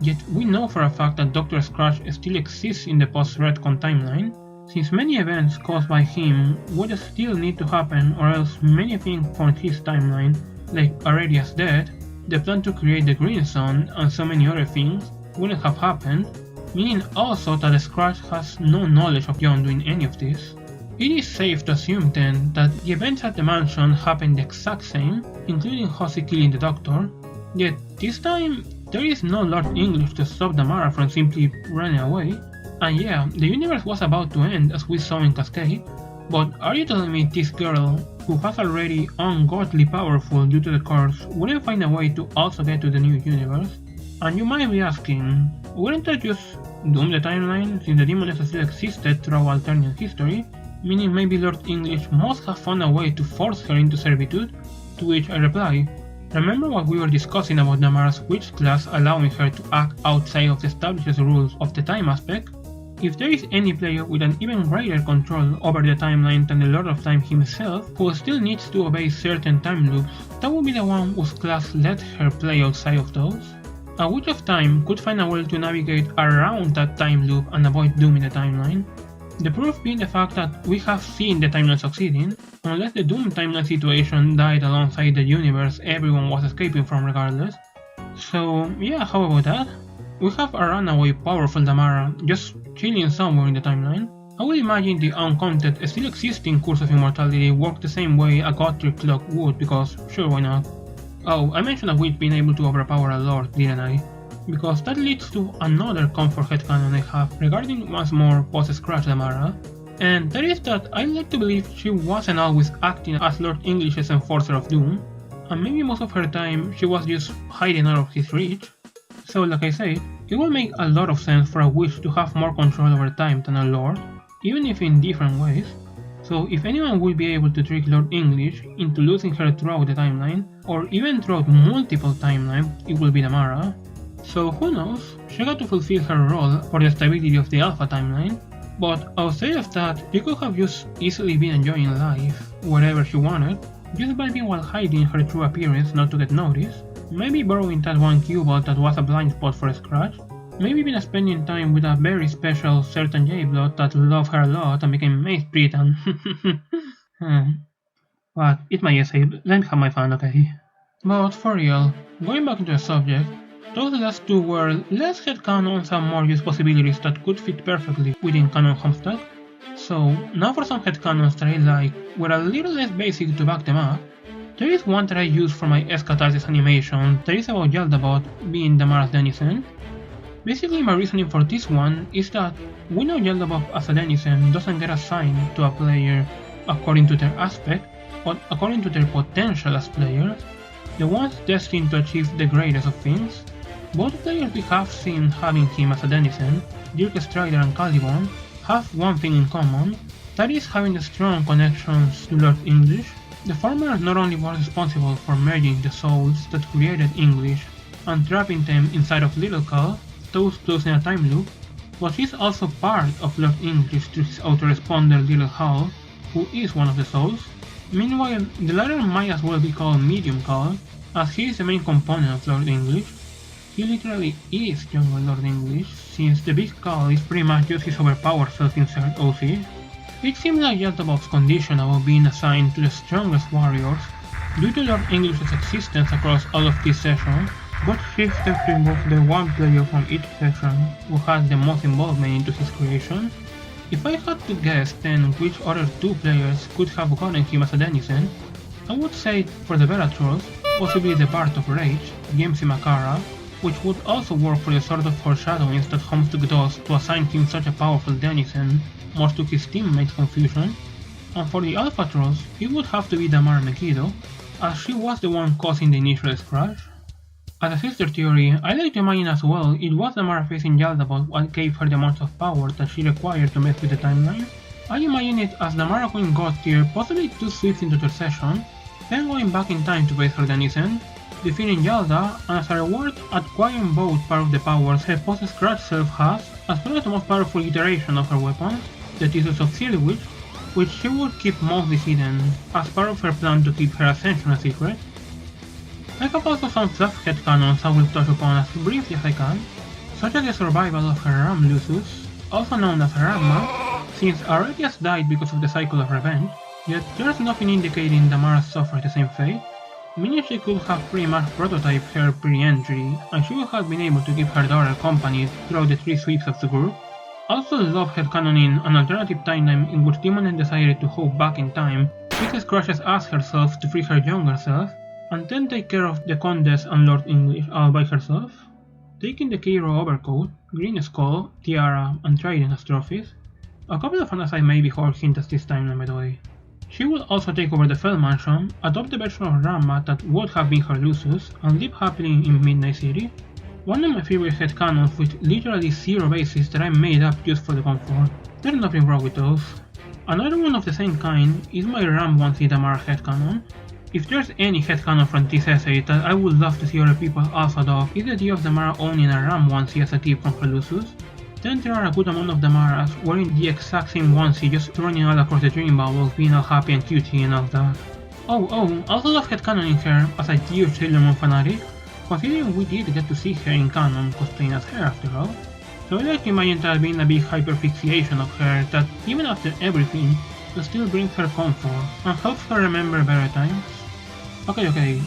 yet we know for a fact that Dr. Scratch still exists in the post-retcon timeline, since many events caused by him would still need to happen, or else many things from his timeline, like Aredia's death, the plan to create the Green Sun, and so many other things, wouldn't have happened, meaning also that Scratch has no knowledge of John doing any of this. It is safe to assume then that the events at the mansion happened the exact same, including Hossie killing the Doctor, yet this time there is no Lord English to stop Damara from simply running away. And yeah, the universe was about to end as we saw in Cascade, but are you telling me this girl, who was already ungodly powerful due to the curse, wouldn't find a way to also get to the new universe? And you might be asking, wouldn't that just doom the timeline since the demons still existed throughout alternate history, meaning maybe Lord English must have found a way to force her into servitude? To which I reply, remember what we were discussing about Damara's witch class allowing her to act outside of the established rules of the time aspect? If there is any player with an even greater control over the timeline than the Lord of Time himself, who still needs to obey certain time loops, that would be the one whose class let her play outside of those. A Witch of Time could find a way to navigate around that time loop and avoid dooming the timeline. The proof being the fact that we have seen the timeline succeeding, unless the Doom timeline situation died alongside the universe everyone was escaping from regardless. So yeah, how about that? We have a runaway powerful Damara just chilling somewhere in the timeline. I would imagine the uncounted still existing Curse of Immortality worked the same way a God tier clock would, because sure, why not? Oh, I mentioned a witch being able to overpower a lord, didn't I? Because that leads to another Comfort headcanon I have regarding once more post-Scratch Damara, and that is that I like to believe she wasn't always acting as Lord English's Enforcer of Doom, and maybe most of her time she was just hiding out of his reach. So like I said, it would make a lot of sense for a witch to have more control over time than a lord, even if in different ways. So if anyone would be able to trick Lord English into losing her throughout the timeline, or even throughout multiple timelines, it will be Damara. So who knows, she got to fulfill her role for the stability of the Alpha timeline, but outside of that, she could have just easily been enjoying life, wherever she wanted, just by being while hiding her true appearance not to get noticed, maybe borrowing that one cubot that was a blind spot for a Scratch, maybe even spending time with a very special certain J-Blood that loved her a lot and became Mace Britain. But it's my essay, let me have my fun, okay? But for real, going back into the subject, those last two were less headcanons and more use possibilities that could fit perfectly within canon Homestuck. So now for some headcanons that I like, were a little less basic to back them up. There is one that I use for my Catharsis animation that is about Yaldabot being Damara's denizen. Basically my reasoning for this one is that we know Yaldabot as a denizen doesn't get assigned to a player according to their aspect, but according to their potential as players, the ones destined to achieve the greatest of things. Both players we have seen having him as a denizen, Dirk Strider and Caliban, have one thing in common, that is having strong connections to Lord English. The former not only was responsible for merging the souls that created English and trapping them inside of Little Cal, those closing a time loop, but he's also part of Lord English through his autoresponder Little Hal, who is one of the souls. Meanwhile, the latter might as well be called Medium Cal, as he is the main component of Lord English. He literally is younger Lord English, since the Big Cal is pretty much just his overpowered self-insert OC. It seems like Yaldabot's condition about being assigned to the strongest warriors, due to Lord English's existence across all of this session, got shifted to remove the one player from each session who has the most involvement into his creation. If I had to guess then which other two players could have gotten him as a denizen, I would say for the Bellatrix, possibly the Bard of Rage, Jamesy Macara, which would also work for the sort of foreshadowings that Homestuck does to assign him such a powerful denizen, much to his teammates' confusion. And for the Alphatros, it would have to be Damara Megido, as she was the one causing the initial scratch. As a sister theory, I like to imagine as well it was Damara facing Yaldabaoth what gave her the amount of power that she required to mess with the timeline. I imagine it as Damara going God tier, possibly 2 sweeps into their session, then going back in time to face her Denizen, defeating Yalda, and as a reward, acquiring both part of the powers her post-scratch self has, as well as the most powerful iteration of her weapons, the Thesis of Silwich, which she would keep mostly hidden, as part of her plan to keep her ascension a secret. I have also some sub-headcanons I will touch upon as briefly as I can, such as the survival of her Ram Lucius, also known as Ramma, since Aurelius died because of the cycle of revenge, yet there's nothing indicating Damara suffered the same fate, meaning she could have pretty much prototyped her pre-entry, and she would have been able to keep her daughter company throughout the 3 sweeps of the group. Also love headcanoning an alternative timeline in which Demonet decided to hop back in time, Mrs. crushes as herself to free her younger self, and then take care of the Condess and Lord English all by herself, taking the Cairo overcoat, Green Skull, Tiara, and Trident as trophies. A couple of fantasies may be Hulk hint at this timeline by the way. She will also take over the Fell Mansion, adopt the version of Ramma that would have been her Lucius, and live happily in Midnight City. One of my favorite headcanons with literally 0 basis that I made up just for the comfort. There's nothing wrong with those. Another one of the same kind is my Ram 1C Damara headcanon. If there's any headcanon from this essay that I would love to see other people also adopt, is the idea of Damara owning a Ram 1C as a tip from her Lucius. Then there are a good amount of Damaras wearing the exact same onesie, just running all across the dream bubbles, being all happy and cutesy and all that. Also love headcanoning her as a huge Sailor Moon fanatic, considering we did get to see her in canon cosplaying as her after all. So I like to imagine that being a big hyperfixation of her that, even after everything, will still bring her comfort and helps her remember better times. Okay,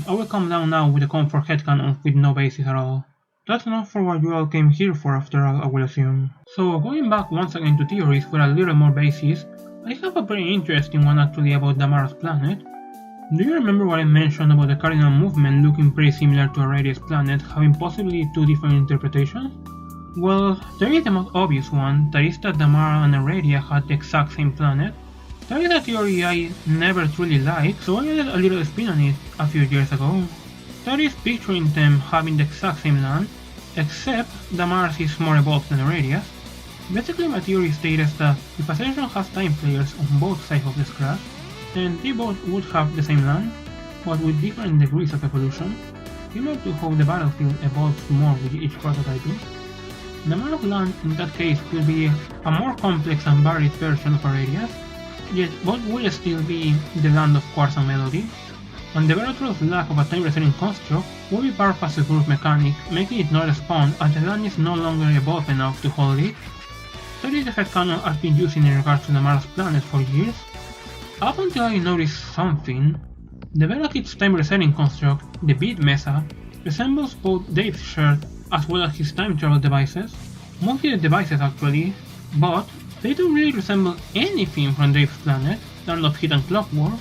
I will calm down now with the comfort headcanon with no basis at all. That's not for what you all came here for after all, I will assume. So going back once again to theories with a little more basis, I have a very interesting one actually about Damara's planet. Do you remember what I mentioned about the cardinal movement looking pretty similar to Aurelius' planet, having possibly 2 different interpretations? Well, there is the most obvious one, that is that Damara and Aurelia had the exact same planet. That is a theory I never truly liked, so I added a little spin on it a few years ago. That is picturing them having the exact same land, except Damara's is more evolved than Aurelia's. Basically my theory states that if Ascension has time players on both sides of the scratch, then they both would have the same land, but with different degrees of evolution, similar to how the battlefield evolves more with each prototyping. Damara's land in that case will be a more complex and varied version of Aurelia's, yet both will still be the land of Quartz and Melody, and the Veratrol's lack of a time resetting construct will be part of the group mechanic, making it not respond as the land is no longer evolved enough to hold it. That is the headcanon I've been using in regards to Damara's planet for years. Up until I noticed something, the Verakid's time resetting construct, the Beat Mesa, resembles both Dave's shirt as well as his time travel devices, mostly the devices actually, but they don't really resemble anything from Dave's planet, Land of Heat and Clockwork.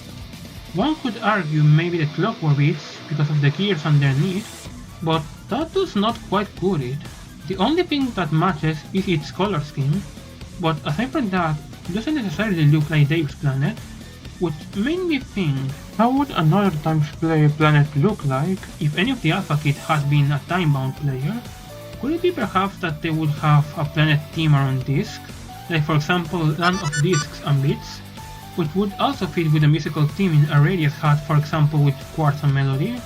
One could argue maybe the Clockwork bits because of the gears underneath, but that does not quite cut it. The only thing that matches is its color scheme, but aside from that, it doesn't necessarily look like Dave's planet, which made me think, how would another Times Player planet look like if any of the Alpha Kit had been a time-bound player? Could it be perhaps that they would have a planet theme around discs, like for example Land of Discs and Bits, which would also fit with the musical theme in Aurelius had, for example with Quartz and Melody?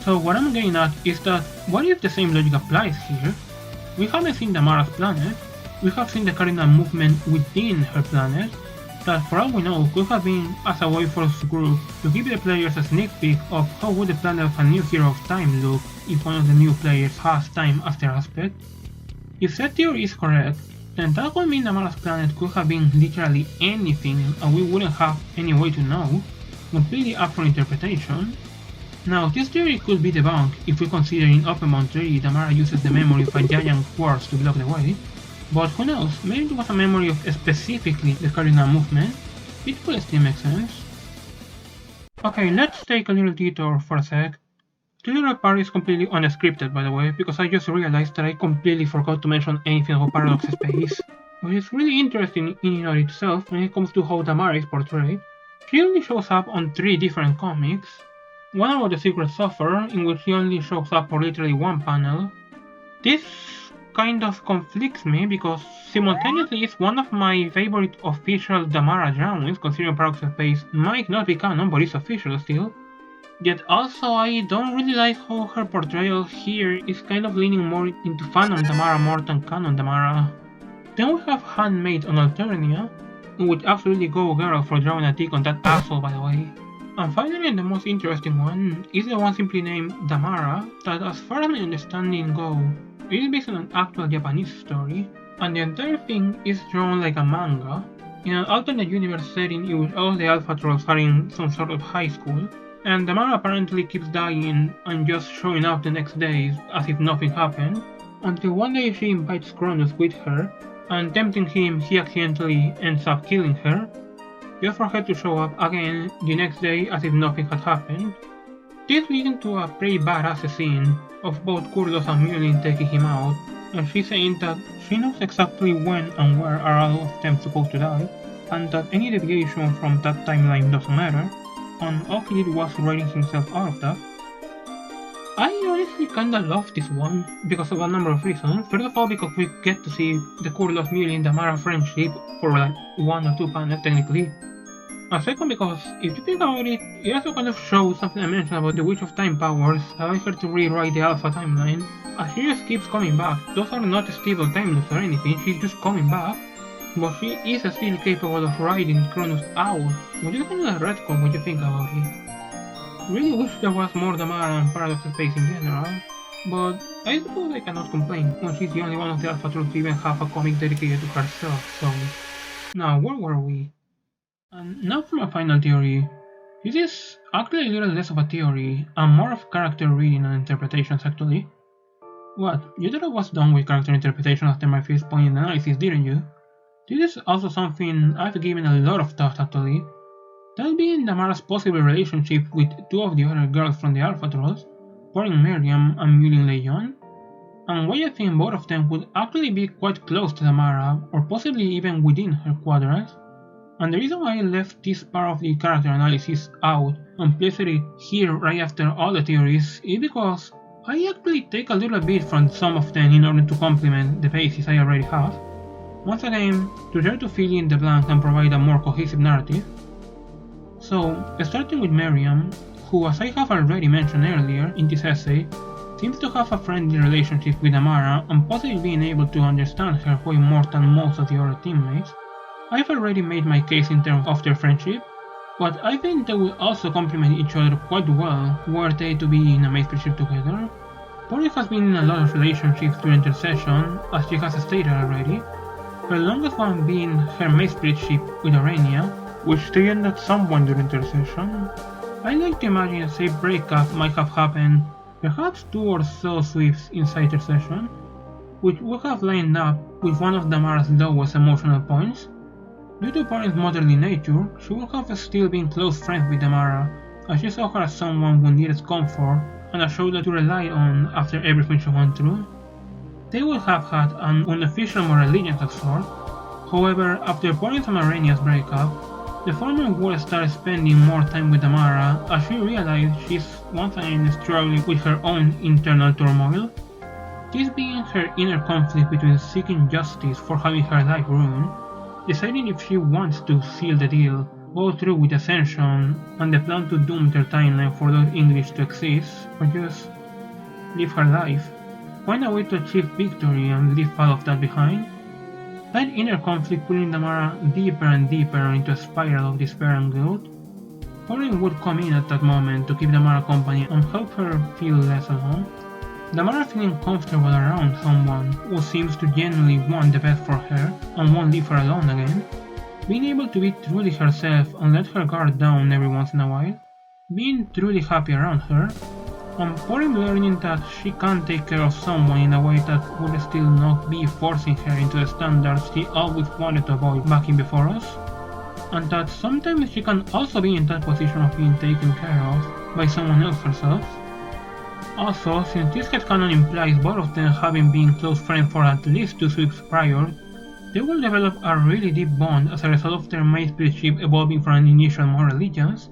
So what I'm getting at is that, what if the same logic applies here? We haven't seen Damara's planet, we have seen the cardinal movement within her planet, that for all we know could have been as a way for the group to give the players a sneak peek of how would the planet of a new Hero of Time look if one of the new players has time as their aspect. If that theory is correct, then that would mean Damara's planet could have been literally anything and we wouldn't have any way to know, completely up for interpretation. Now this theory could be debunked if we consider in Open 3 Damara uses the memory of a giant quartz to block the way, but who knows, maybe it was a memory of specifically the cardinal movement, it could still make sense. Okay, let's take a little detour for a sec. The little part is completely unscripted by the way, because I just realized that I completely forgot to mention anything about Paradox Space, which is really interesting in and of itself when it comes to how Damara is portrayed. She only shows up on 3 different comics, One about the Secret Sufferer, in which he only shows up for literally one panel. This kind of conflicts me because simultaneously it's one of my favorite official Damara drawings, considering Paradox of Space might not be canon but is official still. Yet also I don't really like how her portrayal here is kind of leaning more into fandom Damara more than canon Damara. Then we have Handmaid on Alternia, which absolutely go girl for drawing a tick on that asshole by the way. And finally the most interesting one is the one simply named Damara that as far as my understanding go, it is based on an actual Japanese story, and the entire thing is drawn like a manga, in an alternate universe setting in which all the Alpha Trolls are in some sort of high school, and Damara apparently keeps dying and just showing up the next day as if nothing happened, until one day she invites Cronus with her, and tempting him he accidentally ends up killing her, just for her to show up again the next day as if nothing had happened. This leading to a pretty badass scene of both Kurdos and Mjolnir taking him out, and she saying that she knows exactly when and where are all of them supposed to die, and that any deviation from that timeline doesn't matter, and all he did was writing himself out of that. I honestly kinda love this one because of a number of reasons. First of all, because we get to see the Kurdos Mjolnir Damara friendship for like 1 or 2 panels technically. And second, because if you think about it, it also kind of shows something I mentioned about the Witch of Time powers, allowing her to rewrite the Alpha timeline. As she just keeps coming back, those are not stable time loops or anything, she's just coming back. But she is still capable of riding Cronus out, which is kind of a retcon when you think about it. Really wish there was more Damara and Paradox of Space in general, but I suppose I cannot complain when she's the only one of the Alpha Trolls to even have a comic dedicated to herself, so... Now, where were we? And now for my final theory. This is actually a little less of a theory, and more of character reading and interpretations actually. What, you thought I was done with character interpretation after my first point in analysis, didn't you? This is also something I've given a lot of thought actually. That being Damara's possible relationship with 2 of the other girls from the Alpha Trolls, Pouring Miriam and Mulin Leon, and why I think both of them would actually be quite close to Damara, or possibly even within her quadrants. And the reason why I left this part of the character analysis out and placed it here right after all the theories is because I actually take a little bit from some of them in order to complement the bases I already have. Once again, to try to fill in the blanks and provide a more cohesive narrative. So, starting with Miriam, who as I have already mentioned earlier in this essay, seems to have a friendly relationship with Damara and possibly being able to understand her way more than most of the other teammates. I've already made my case in terms of their friendship, but I think they will also complement each other quite well were they to be in a mate ship together. Tori has been in a lot of relationships during their session, as she has stated already, her longest one being her mate ship with Arenia, which they ended at some point during their session. I like to imagine a safe breakup might have happened perhaps 2 or so sweeps inside their session, which would have lined up with one of Damara's lowest emotional points. Due to Porin's motherly nature, she would have still been close friends with Damara, as she saw her as someone who needed comfort and a shoulder to rely on after everything she went through. They would have had an unofficial more allegiance of sorts. However, after Porin's and Arenia's breakup, the former would start spending more time with Damara as she realized she's once again struggling with her own internal turmoil. This being her inner conflict between seeking justice for having her life ruined, deciding if she wants to seal the deal, go through with Ascension and the plan to doom their timeline for those English to exist, or just live her life, find a way to achieve victory and leave all of that behind. That inner conflict pulling Damara deeper and deeper into a spiral of despair and guilt. Porin would come in at that moment to keep Damara company and help her feel less alone. Damara feeling comfortable around someone who seems to genuinely want the best for her and won't leave her alone again. Being able to be truly herself and let her guard down every once in a while. Being truly happy around her. And Porin learning that she can take care of someone in a way that would still not be forcing her into the standards she always wanted to avoid back in before us. And that sometimes she can also be in that position of being taken care of by someone else herself. Also, since this headcanon implies both of them having been close friends for at least 2 sweeps prior, they will develop a really deep bond as a result of their mate ship evolving from an initial more allegiance.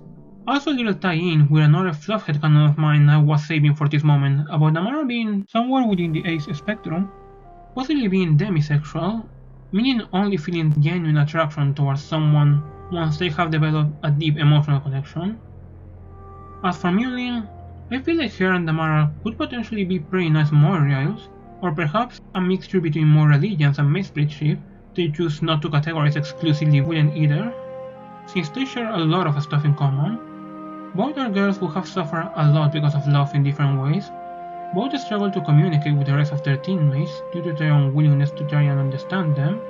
Also a little tie-in with another fluff headcanon of mine I was saving for this moment about Damara being somewhere within the ace spectrum, possibly being demisexual, meaning only feeling genuine attraction towards someone once they have developed a deep emotional connection. As for Mewling, I feel like her and Damara could potentially be pretty nice Moirials, or perhaps a mixture between more allegiance and mateship they choose not to categorize exclusively within either, since they share a lot of stuff in common. Both are girls who have suffered a lot because of love in different ways. Both struggle to communicate with the rest of their teammates due to their unwillingness to try and understand them,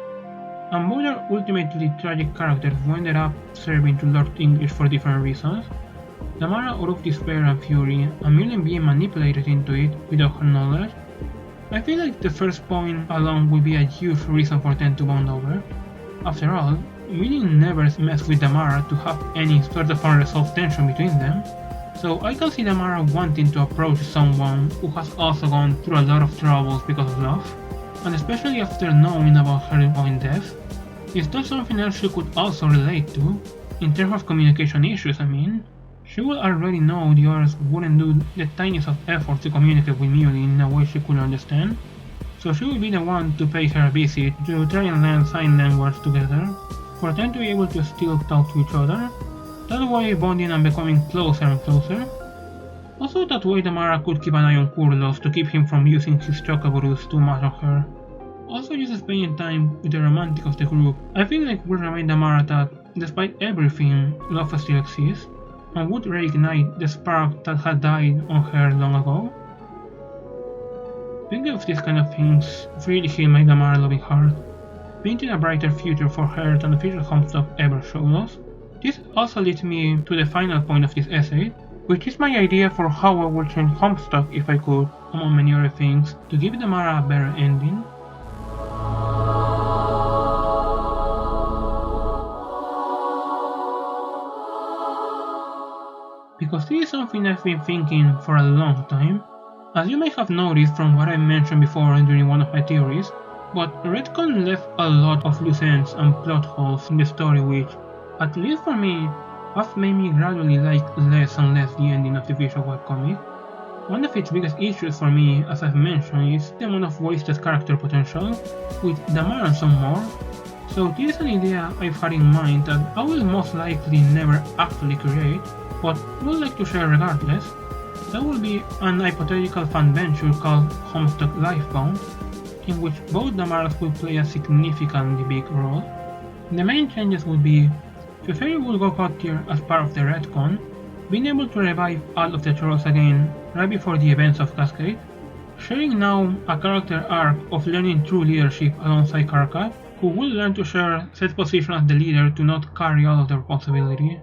and both are ultimately tragic characters who ended up serving to Lord English for different reasons. Damara out of despair and fury, and Mewling being manipulated into it without her knowledge. I feel like the first point alone will be a huge reason for them to bond over. After all, Mewling never messed with Damara to have any sort of unresolved tension between them, so I can see Damara wanting to approach someone who has also gone through a lot of troubles because of love, and especially after knowing about her own death. Is that something else she could also relate to? In terms of communication issues, I mean. She will already know the others wouldn't do the tiniest of effort to communicate with Mewling in a way she could understand, so she will be the one to pay her a visit to try and learn sign language together, for them to be able to still talk to each other, that way bonding and becoming closer and closer. Also that way Damara could keep an eye on Kurlos to keep him from using his chocaburus too much on her. Also just spending time with the romantic of the group, I feel like will remind Damara that, despite everything, love still exists, and would reignite the spark that had died on her long ago. Thinking of these kind of things really hit my Damara loving heart, painting a brighter future for her than the official Homestuck ever showed us. This also leads me to the final point of this essay, which is my idea for how I would change Homestuck if I could, among many other things, to give Damara a better ending. Because this is something I've been thinking for a long time. As you may have noticed from what I mentioned before during one of my theories, but retcon left a lot of loose ends and plot holes in the story which, at least for me, have made me gradually like less and less the ending of the visual webcomic. One of its biggest issues for me, as I've mentioned, is the amount of wasted character potential, with Damara and some more. So this is an idea I've had in mind that I will most likely never actually create, but would like to share regardless. That will be an hypothetical fan venture called Homestuck Lifebound, in which both Damaras will play a significantly big role. The main changes would be Catharsis will go God tier as part of the retcon, being able to revive all of the trolls again right before the events of Cascade, sharing now a character arc of learning true leadership alongside Karkat, who will learn to share set position as the leader to not carry all of the responsibility.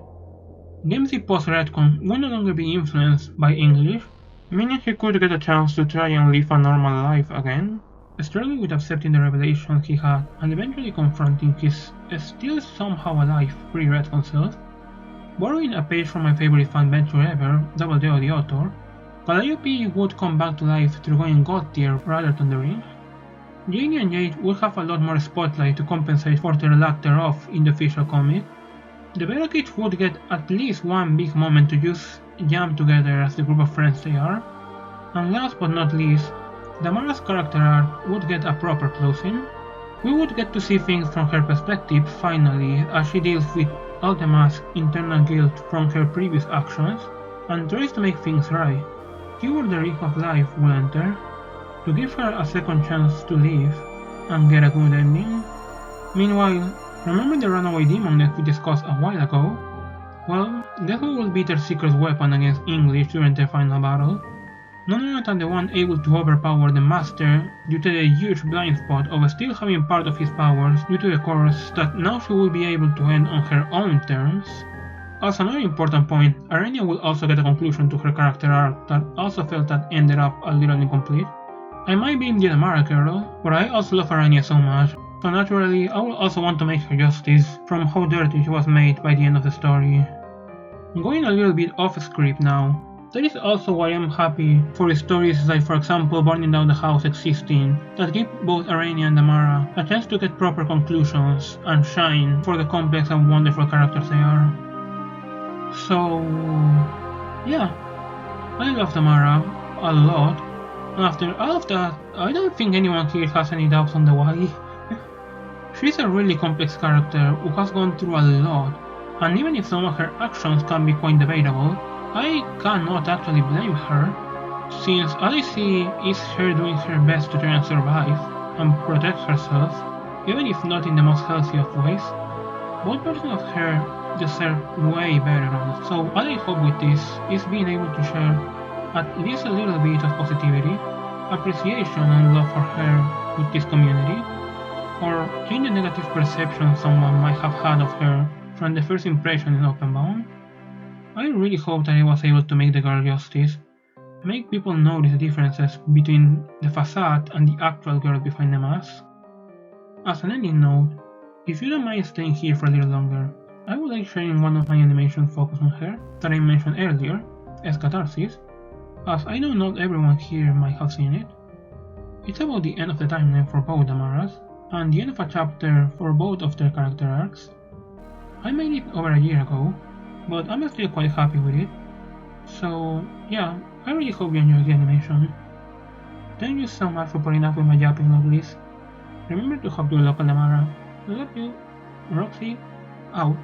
Gamesy post-retcon will no longer be influenced by English, meaning he could get a chance to try and live a normal life again, struggling with accepting the revelation he had and eventually confronting his still somehow alive pre-retcon self. Borrowing a page from my favorite fan venture ever, Double Deo the Author, Calliope would come back to life through going God tier rather than the ring. Janie and Jade will have a lot more spotlight to compensate for their lack thereof in the official comic. The Beta Kids would get at least one big moment to just jam together as the group of friends they are. And last but not least, Damara's character arc would get a proper closing. We would get to see things from her perspective finally as she deals with all the masked internal guilt from her previous actions and tries to make things right. Here the ring of life will enter, to give her a second chance to live and get a good ending. Meanwhile, remember the runaway demon that we discussed a while ago? Well, guess who will be their secret weapon against English during their final battle? None other than the one able to overpower the Master due to the huge blind spot of still having part of his powers due to the curse that now she will be able to end on her own terms. As another important point, Arenia will also get a conclusion to her character arc that also felt that ended up a little incomplete. I might be in the Damara girl, but I also love Arenia so much, so naturally I will also want to make her justice from how dirty she was made by the end of the story. Going a little bit off script now, that is also why I'm happy for stories like for example Burning Down the House existing, that give both Arenia and Damara a chance to get proper conclusions and shine for the complex and wonderful characters they are. So, yeah, I love Damara a lot, and after all of that, I don't think anyone here has any doubts on the why. She's a really complex character who has gone through a lot, and even if some of her actions can be quite debatable, I cannot actually blame her, since all I see is her doing her best to try and survive and protect herself, even if not in the most healthy of ways. Both versions of her deserve way better, honestly. So all I hope with this is being able to share at least a little bit of positivity, appreciation and love for her with this community, or change the negative perception someone might have had of her from the first impression in Openbound. I really hope that I was able to make the girl justice, make people notice the differences between the facade and the actual girl behind the mask. As an ending note, if you don't mind staying here for a little longer, I would like sharing one of my animations focused on her that I mentioned earlier, as Catharsis, as I know not everyone here might have seen it. It's about the end of the timeline for both Damaras, and the end of a chapter for both of their character arcs. I made it over a year ago, but I'm still quite happy with it. So yeah, I really hope you enjoyed the animation. Thank you so much for putting up with my yapping lovelies. Remember to hug your local Damara. Love you. Roxy, out.